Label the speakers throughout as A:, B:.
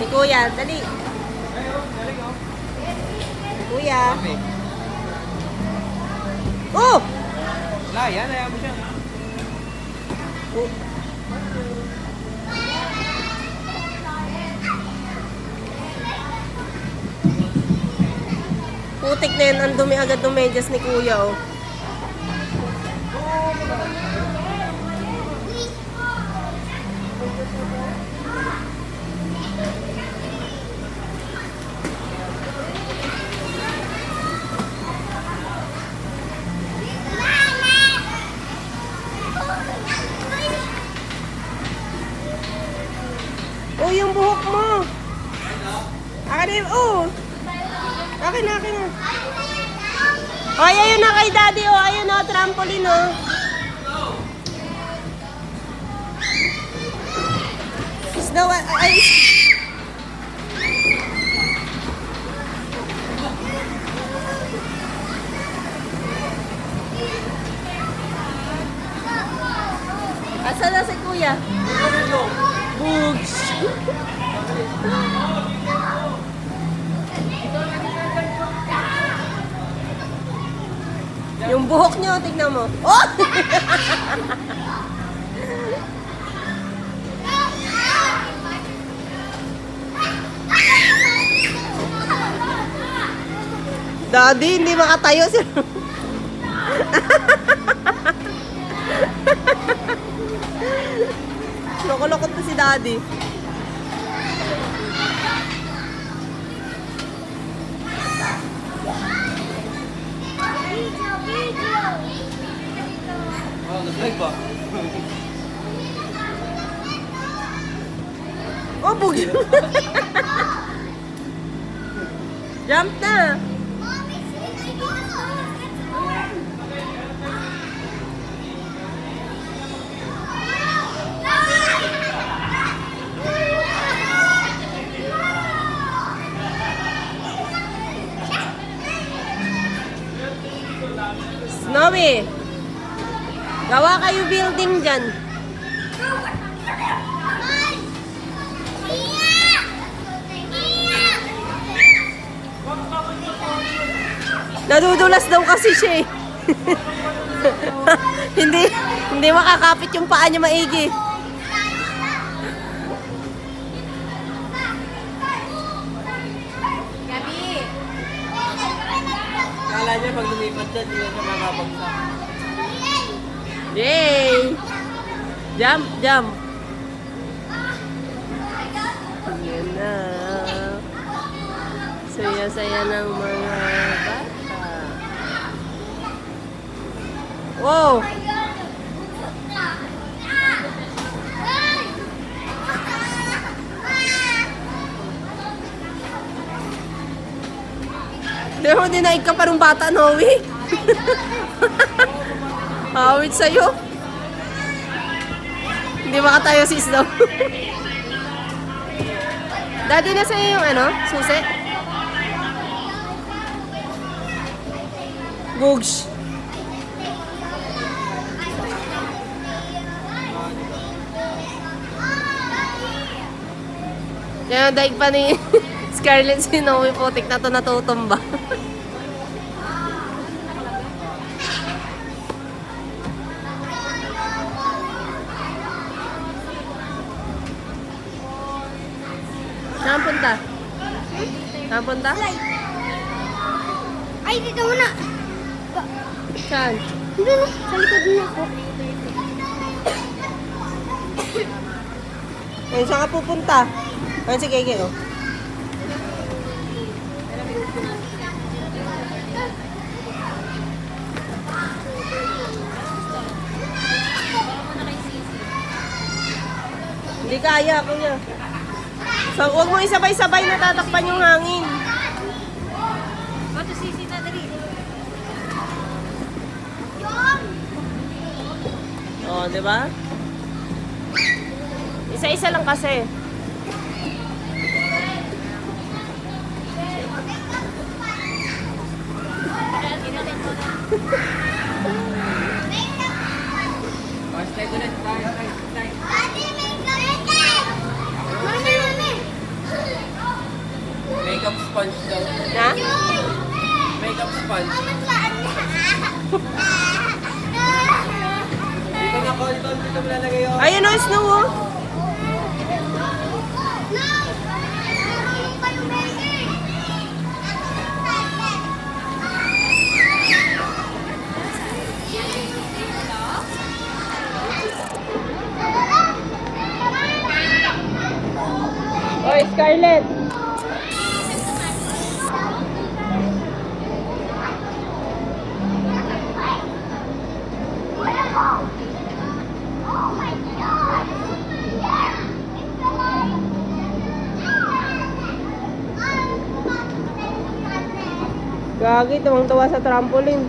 A: Si Kuya, dali. Kuya. Oh!
B: Wala, yan. Ayaw mo siya.
A: Oh. Putik na yan. Ang dumi agad ng medyas ni Kuya, oh. Oh, yung buhok mo. Akin na, oh. Akin na, akin na. Ay, ayun na kay Daddy, oh. Ayun na, trampoline, oh. Snow, ay. Asa na si Kuya? Bugs. Yung buhok nyo, tignan mo. Oh! Daddy, hindi makatayo siya. Loko-lokot na si Daddy.
B: Oh, nag-live ba?
A: Oh, bugi. Jump na. Snowy, gawa kayo building dyan. Nadudulas daw kasi siya eh. hindi makakapit yung paa niya maigi.
B: Kala niya pag lumipat dyan, hindi na siya makapagsak.
A: Yay! Jump, jump. Yan na. Saya-saya ng mga bata. Wow! Di mo dinaig ka parang bata, Noe. Awit sa'yo. Hindi makatayo si Snow. Daddy, na sa'yo yung ano? Susi? Gugs. Kaya daig pa ni Scarlett si Noe, putik na to natutumba. Saan punta? Saan punta?
C: Ay, dito muna.
A: Saan?
C: Hindi na, sa likod na ako.
A: Ayun, saan ka pupunta? Ayun si Keke, oh. Hindi kaya, kuya. So, huwag mo isabay-sabay na tatakpan yung hangin.
C: Bato sisi na, dali.
A: Oh, di ba? Isa-isa lang kasi.
B: Slide ulit, slide.
C: Mami, mami.
B: sponge daw.
A: Na?
B: Makeup sponge. Dito na ko, dito mo lalagay yun.
A: Ayun o, Snow oh. Oy, Scarlett. Gagi, tuwang-tuwa sa trampoline.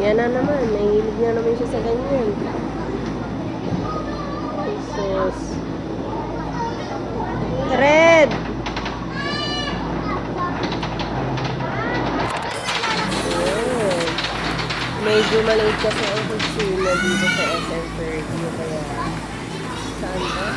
A: Yan na naman, nahihilig na naman siya sa ganyan. Jesus. Red! Ayan. Medyo maliit kasi ang kusina dito sa SM Fairview, kaya saan ba?